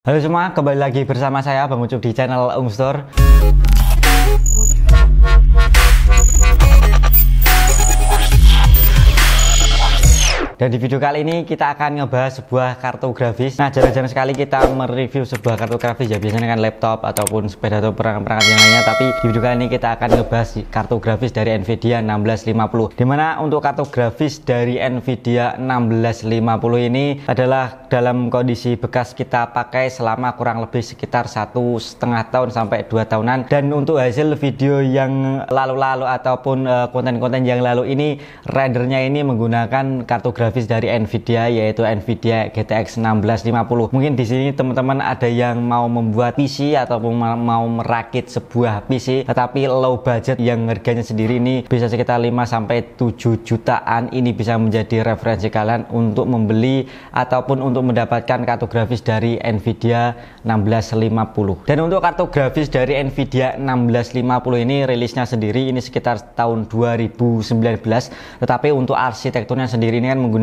Halo semua, kembali lagi bersama saya Bang Ucup di channel Store. Dan di video kali ini kita akan ngebahas sebuah kartu grafis. Nah, jarang-jarang sekali kita mereview sebuah kartu grafis ya, biasanya kan laptop ataupun sepeda atau perangkat-perangkat yang lainnya. Tapi di video kali ini kita akan ngebahas kartu grafis dari Nvidia 1650. Dimana untuk kartu grafis dari Nvidia 1650 ini adalah dalam kondisi bekas kita pakai selama kurang lebih sekitar 1,5 tahun sampai 2 tahunan. Dan untuk hasil video yang lalu-lalu ataupun konten-konten yang lalu ini, rendernya ini menggunakan kartu grafis dari Nvidia, yaitu Nvidia GTX 1650. Mungkin di sini teman-teman ada yang mau membuat PC ataupun mau merakit sebuah PC tetapi low budget yang harganya sendiri ini bisa sekitar 5-7 jutaan. Ini bisa menjadi referensi kalian untuk membeli ataupun untuk mendapatkan kartu grafis dari Nvidia 1650. Dan untuk kartu grafis dari Nvidia 1650 ini rilisnya sendiri ini sekitar tahun 2019, tetapi untuk arsitekturnya sendiri ini kan menggunakan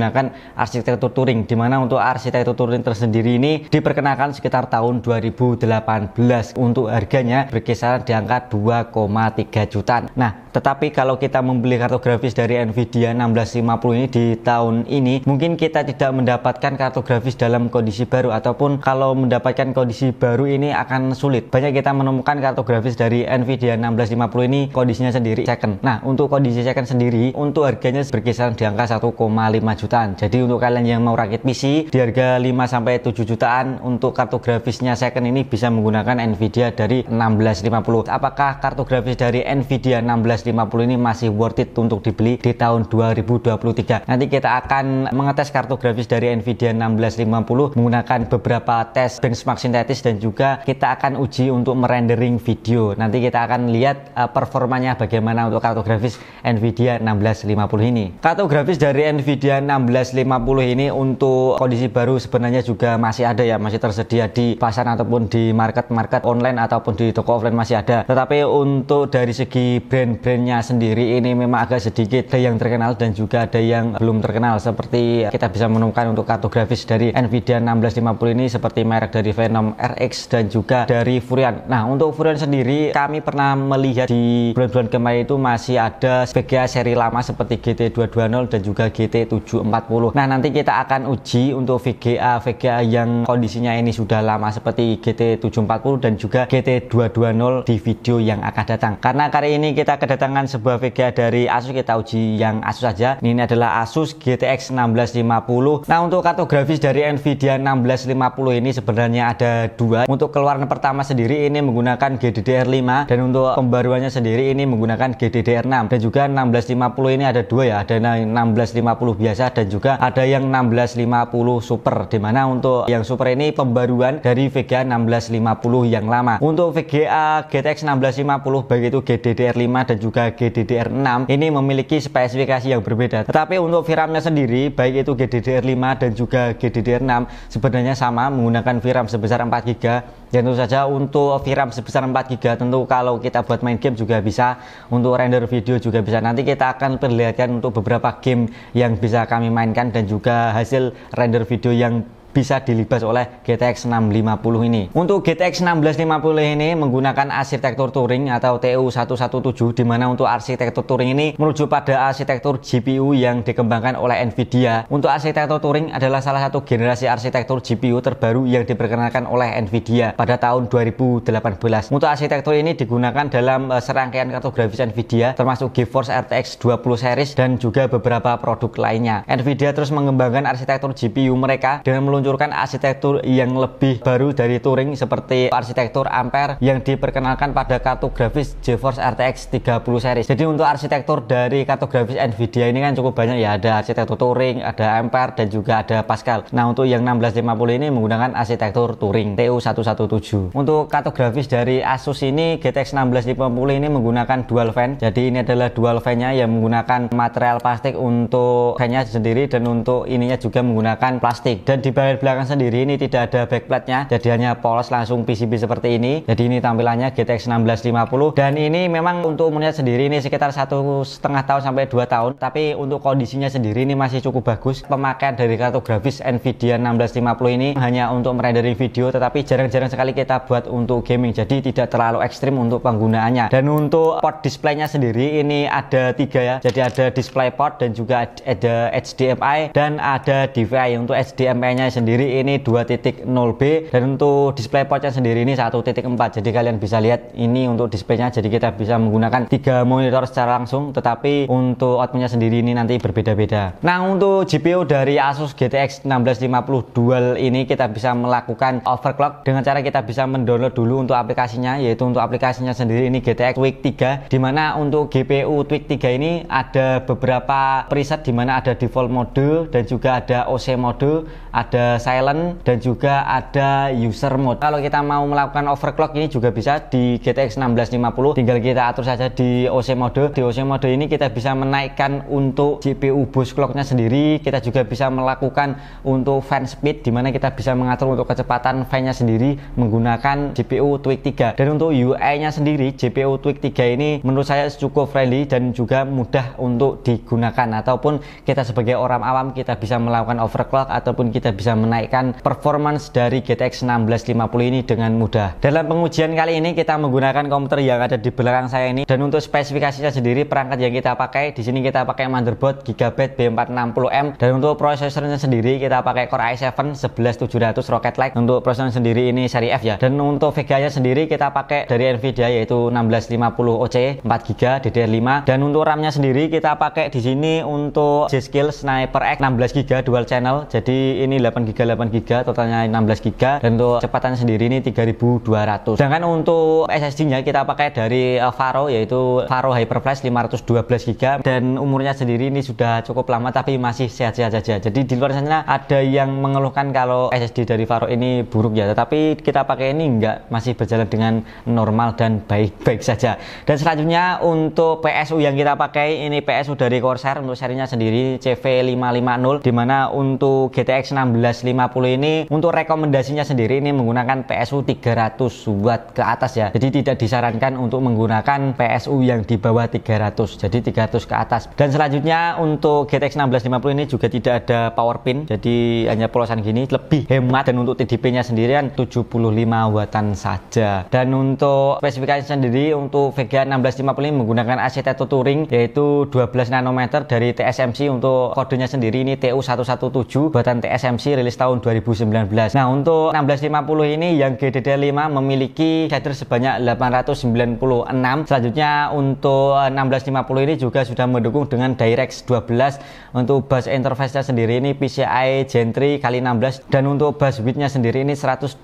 arsitektur Turing, dimana untuk arsitektur Turing tersendiri ini diperkenalkan sekitar tahun 2018. Untuk harganya berkisar di angka 2,3 jutaan. Nah, tetapi kalau kita membeli kartu grafis dari Nvidia 1650 ini di tahun ini, mungkin kita tidak mendapatkan kartu grafis dalam kondisi baru, ataupun kalau mendapatkan kondisi baru ini akan sulit. Banyak kita menemukan kartu grafis dari Nvidia 1650 ini kondisinya sendiri second. Nah, untuk kondisi second sendiri untuk harganya berkisar di angka 1,5 jutaan. Jadi untuk kalian yang mau rakit PC di harga 5-7 jutaan untuk kartu grafisnya second ini bisa menggunakan Nvidia dari 1650. Apakah kartu grafis dari Nvidia 1650 ini masih worth it untuk dibeli di tahun 2023? Nanti kita akan mengetes kartu grafis dari Nvidia 1650 menggunakan beberapa tes benchmark sintetis dan juga kita akan uji untuk merendering video. Nanti kita akan lihat performanya bagaimana untuk kartu grafis Nvidia 1650 ini. Kartu grafis dari Nvidia 1650 ini untuk kondisi baru sebenarnya juga masih ada ya, masih tersedia di pasar ataupun di market online ataupun di toko offline masih ada. Tetapi untuk dari segi brand-brandnya sendiri ini memang agak sedikit ada yang terkenal dan juga ada yang belum terkenal. Seperti kita bisa menemukan untuk kartu grafis dari Nvidia 1650 ini seperti merek dari Venom RX dan juga dari Furion. Nah, untuk Furion sendiri kami pernah melihat di bulan-bulan kemarin itu masih ada VGA seri lama seperti GT220 dan juga GT740. Nah, nanti kita akan uji untuk VGA yang kondisinya ini sudah lama seperti GT740 dan juga GT220 di video yang akan datang. Karena kali ini kita kedatangan sebuah VGA dari Asus, kita uji yang Asus saja. Ini adalah Asus GTX 1650. Nah, untuk kartu grafis dari Nvidia 1650 ini sebenarnya ada dua. Untuk keluaran pertama sendiri ini menggunakan GDDR5 dan untuk pembaruannya sendiri ini menggunakan GDDR6. Dan juga 1650 ini ada dua ya, ada 1650 biasa dan juga ada yang 1650 Super, dimana untuk yang Super ini pembaruan dari VGA 1650 yang lama. Untuk VGA GTX 1650 baik itu GDDR5 dan juga GDDR6 ini memiliki spesifikasi yang berbeda. Tetapi untuk VRAM-nya sendiri baik itu GDDR5 dan juga GDDR6 sebenarnya sama menggunakan VRAM sebesar 4GB. Dan tentu saja untuk VRAM sebesar 4GB tentu kalau kita buat main game juga bisa, untuk render video juga bisa. Nanti kita akan perlihatkan untuk beberapa game yang bisa kami mainkan dan juga hasil render video yang bisa dilibas oleh GTX 650 ini. Untuk GTX 1650 ini menggunakan arsitektur Turing atau TU117, di mana untuk arsitektur Turing ini merujuk pada arsitektur GPU yang dikembangkan oleh Nvidia. Untuk arsitektur Turing adalah salah satu generasi arsitektur GPU terbaru yang diperkenalkan oleh Nvidia pada tahun 2018. Untuk arsitektur ini digunakan dalam serangkaian kartu grafis Nvidia termasuk GeForce RTX 20 series dan juga beberapa produk lainnya. Nvidia terus mengembangkan arsitektur GPU mereka dengan meluncurkan arsitektur yang lebih baru dari Turing seperti arsitektur Ampere yang diperkenalkan pada kartu grafis GeForce RTX 30 series. Jadi untuk arsitektur dari kartu grafis Nvidia ini kan cukup banyak ya, ada arsitektur Turing, ada Ampere dan juga ada Pascal. Nah, untuk yang 1650 ini menggunakan arsitektur Turing TU117. Untuk kartu grafis dari Asus ini GTX 1650 ini menggunakan dual fan. Jadi ini adalah dual fan-nya yang menggunakan material plastik untuk fan-nya sendiri dan untuk ininya juga menggunakan plastik. Dan di bagian belakang sendiri ini tidak ada backplate-nya, jadi hanya polos langsung PCB seperti ini. Jadi ini tampilannya GTX 1650, dan ini memang untuk umurnya sendiri ini sekitar 1,5 tahun sampai 2 tahun, tapi untuk kondisinya sendiri ini masih cukup bagus. Pemakaian dari kartu grafis Nvidia 1650 ini hanya untuk merendering video, tetapi jarang-jarang sekali kita buat untuk gaming, jadi tidak terlalu ekstrim untuk penggunaannya. Dan untuk port displaynya sendiri ini ada 3 ya, jadi ada display port dan juga ada HDMI dan ada DVI. Untuk HDMI-nya sendiri ini 2.0B, dan untuk display portnya sendiri ini 1.4. Jadi kalian bisa lihat ini untuk displaynya, jadi kita bisa menggunakan 3 monitor secara langsung, tetapi untuk outputnya sendiri ini nanti berbeda-beda. Nah, untuk GPU dari Asus GTX 1650 Dual ini kita bisa melakukan overclock dengan cara kita bisa mendownload dulu untuk aplikasinya, yaitu untuk aplikasinya sendiri ini GTX Tweak 3, dimana untuk GPU Tweak 3 ini ada beberapa preset, dimana ada default mode dan juga ada OC mode, ada silent dan juga ada user mode. Kalau kita mau melakukan overclock ini juga bisa di GTX 1650, tinggal kita atur saja di OC mode. Di OC mode ini kita bisa menaikkan untuk GPU boost clocknya sendiri, kita juga bisa melakukan untuk fan speed, dimana kita bisa mengatur untuk kecepatan fan-nya sendiri menggunakan GPU Tweak 3. Dan untuk UI-nya sendiri, GPU Tweak 3 ini menurut saya cukup friendly dan juga mudah untuk digunakan, ataupun kita sebagai orang awam kita bisa melakukan overclock ataupun kita bisa menaikkan performance dari GTX 1650 ini dengan mudah. Dalam pengujian kali ini kita menggunakan komputer yang ada di belakang saya ini, dan untuk spesifikasinya sendiri perangkat yang kita pakai di sini kita pakai motherboard Gigabyte B460M, dan untuk prosesornya sendiri kita pakai Core i7 11700 Rocket Lake. Untuk prosesor sendiri ini seri F ya. Dan untuk VGA-nya sendiri kita pakai dari Nvidia yaitu 1650 OC 4GB DDR5, dan untuk RAM-nya sendiri kita pakai di sini untuk G-Skill Sniper X 16GB dual channel. Jadi ini 8GB totalnya 16GB, dan untuk kecepatannya sendiri ini 3200. Sedangkan untuk SSD-nya kita pakai dari Varo yaitu Varo Hyperflash 512GB, dan umurnya sendiri ini sudah cukup lama tapi masih sehat-sehat saja. Jadi di luar sana ada yang mengeluhkan kalau SSD dari Varo ini buruk ya, tetapi kita pakai ini enggak, masih berjalan dengan normal dan baik-baik saja. Dan selanjutnya untuk PSU yang kita pakai ini PSU dari Corsair, untuk serinya sendiri CV550, dimana untuk GTX 1650 ini untuk rekomendasinya sendiri ini menggunakan PSU 300 watt ke atas ya. Jadi tidak disarankan untuk menggunakan PSU yang di bawah 300, jadi 300 ke atas. Dan selanjutnya untuk GTX 1650 ini juga tidak ada power pin, jadi hanya polosan gini, lebih hemat. Dan untuk TDP-nya sendirian 75 wattan saja. Dan untuk spesifikasi sendiri untuk VGA 1650 ini menggunakan Acetate Touring yaitu 12 nanometer dari TSMC. Untuk kodenya sendiri ini TU117 buatan TSMC, rilis tahun 2019. Nah, untuk 1650 ini yang GDDR5 memiliki shader sebanyak 896. Selanjutnya untuk 1650 ini juga sudah mendukung dengan DirectX 12. Untuk bus interface-nya sendiri ini PCI Gen 3 x 16, dan untuk bus width-nya sendiri ini 128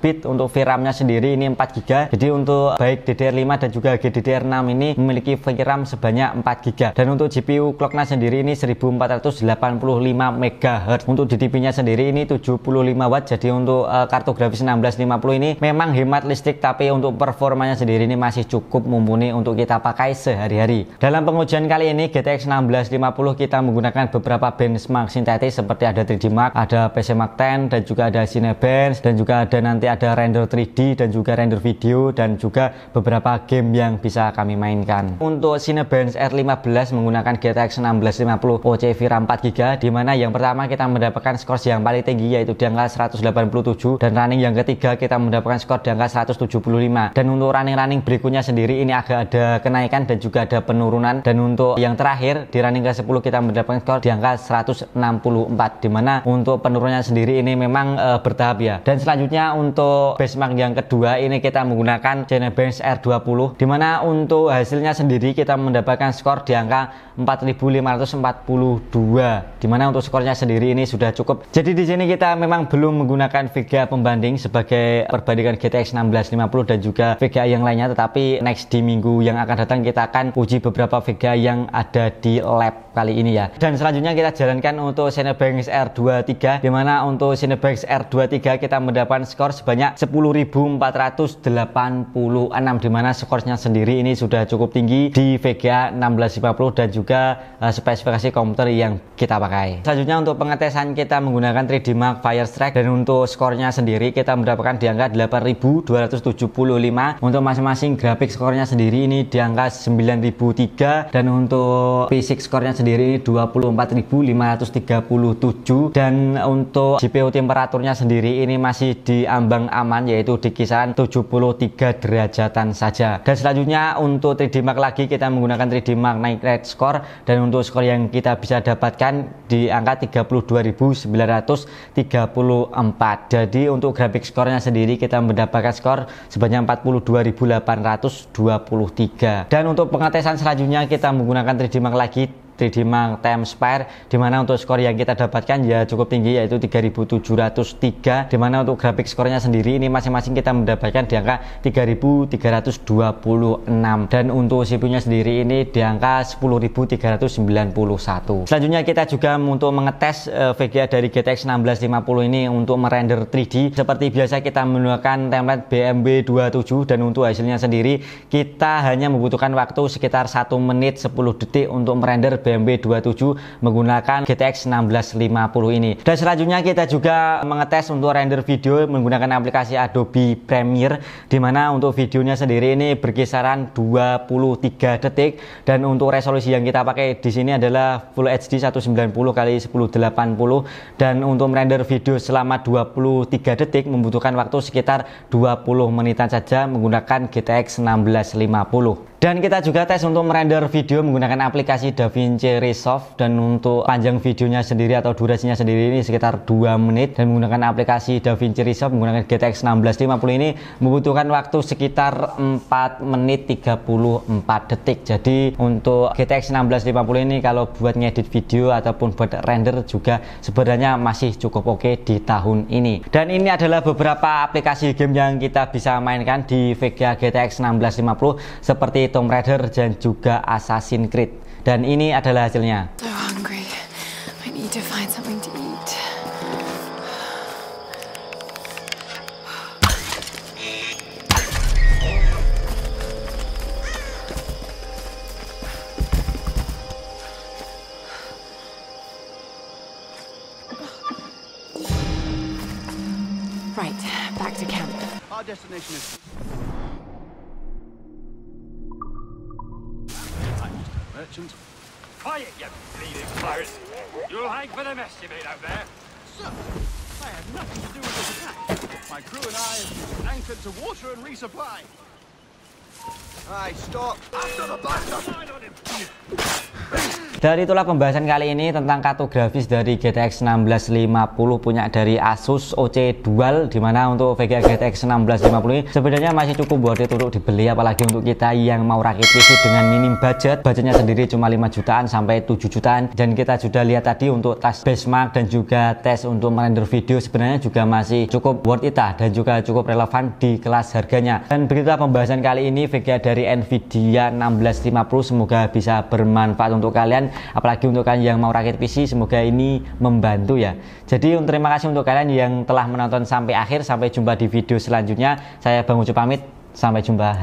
bit. Untuk VRAM-nya sendiri ini 4GB. Jadi untuk baik DDR5 dan juga GDDR6 ini memiliki VRAM sebanyak 4GB. Dan untuk GPU clock-nya sendiri ini 1485 MHz. Untuk DDP-nya sendiri ini 75 watt. Jadi untuk kartu grafis 1650 ini memang hemat listrik, tapi untuk performanya sendiri ini masih cukup mumpuni untuk kita pakai sehari-hari. Dalam pengujian kali ini GTX 1650 kita menggunakan beberapa benchmark sintetis seperti ada 3D Mark, ada PC Mark 10, dan juga ada Cinebench, dan juga ada nanti ada render 3D dan juga render video, dan juga beberapa game yang bisa kami mainkan. Untuk Cinebench R15 menggunakan GTX 1650 OC VRAM 4GB, dimana yang pertama kita mendapatkan skor yang paling tinggi yaitu di angka 187, dan running yang ketiga kita mendapatkan skor di angka 175. Dan untuk running berikutnya sendiri ini agak ada kenaikan dan juga ada penurunan. Dan untuk yang terakhir di running ke 10 kita mendapatkan skor di angka 164, dimana untuk penurunannya sendiri ini memang bertahap ya. Dan selanjutnya untuk benchmark yang kedua ini kita menggunakan Cinebench R20, dimana untuk hasilnya sendiri kita mendapatkan skor di angka 4542, dimana untuk skornya sendiri ini sudah cukup. Jadi di sini kita memang belum menggunakan VGA pembanding sebagai perbandingan GTX 1650 dan juga VGA yang lainnya, tetapi next di minggu yang akan datang kita akan uji beberapa VGA yang ada di lab kali ini ya. Dan selanjutnya kita jalankan untuk Cinebench R23, dimana untuk Cinebench R23 kita mendapatkan skor sebanyak 10.486, dimana skornya sendiri ini sudah cukup tinggi di VGA 1650 dan juga spesifikasi komputer yang kita pakai. Selanjutnya untuk pengetesan kita menggunakan 3D Mark Firestrike, dan untuk skornya sendiri kita mendapatkan di angka 8.275. Untuk masing-masing grafik skornya sendiri ini di angka 9.003, dan untuk fisik skornya sendiri ini 24.537, dan untuk GPU temperaturnya sendiri ini masih di ambang aman, yaitu di kisaran 73 derajatan saja. Dan selanjutnya untuk 3D Mark lagi kita menggunakan 3D Mark Night Rate Score, dan untuk skor yang kita bisa dapatkan di angka 32.934. Jadi untuk grafik skornya sendiri kita mendapatkan skor sebanyak 42.823. Dan untuk pengetesan selanjutnya kita menggunakan 3D Mark lagi, 3D Mark Time Spire, dimana untuk skor yang kita dapatkan ya cukup tinggi, yaitu 3.703, dimana untuk grafik skornya sendiri ini masing-masing kita mendapatkan di angka 3.326, dan untuk CPU nya sendiri ini di angka 10.391. Selanjutnya kita juga untuk mengetes VGA dari GTX 1650 ini untuk merender 3D. Seperti biasa kita menggunakan template BMB 27, dan untuk hasilnya sendiri kita hanya membutuhkan waktu sekitar 1 menit 10 detik untuk merender BMB 27 menggunakan GTX 1650 ini. Dan selanjutnya kita juga mengetes untuk render video menggunakan aplikasi Adobe Premiere, dimana untuk videonya sendiri ini berkisaran 23 detik, dan untuk resolusi yang kita pakai di sini adalah Full HD 1080x1080, dan untuk merender video selama 23 detik membutuhkan waktu sekitar 20 menitan saja menggunakan GTX 1650. Dan kita juga tes untuk merender video menggunakan aplikasi DaVinci Resolve, dan untuk panjang videonya sendiri atau durasinya sendiri ini sekitar 2 menit, dan menggunakan aplikasi DaVinci Resolve menggunakan GTX 1650 ini membutuhkan waktu sekitar 4 menit 34 detik. Jadi untuk GTX 1650 ini kalau buat ngedit video ataupun buat render juga sebenarnya masih cukup oke di tahun ini. Dan ini adalah beberapa aplikasi game yang kita bisa mainkan di VGA GTX 1650 seperti Tomb Raider dan juga Assassin's Creed. Dan ini adalah hasilnya. So hungry. I need to find something to eat. Right, back to camp. Our destination is merchant. Quiet, you bleeding pirate! You'll hang for the mess you made out there. Sir, I had nothing to do with this attack. My crew and I have anchored to water and resupply. Aye, stop. After the blaster! Line on him! Dan itulah pembahasan kali ini tentang kartu grafis dari GTX 1650 punya dari Asus OC Dual, dimana untuk VGA GTX 1650 ini sebenarnya masih cukup worth it untuk dibeli, apalagi untuk kita yang mau rakit PC dengan minim budgetnya sendiri cuma 5 jutaan sampai 7 jutaan. Dan kita sudah lihat tadi untuk tes benchmark dan juga tes untuk merender video sebenarnya juga masih cukup worth it dan juga cukup relevan di kelas harganya. Dan begitulah pembahasan kali ini VGA dari Nvidia 1650, semoga bisa bermanfaat untuk kalian, apalagi untuk kalian yang mau rakit PC. Semoga ini membantu ya. Jadi terima kasih untuk kalian yang telah menonton sampai akhir. Sampai jumpa di video selanjutnya. Saya Bang Ucup pamit, sampai jumpa.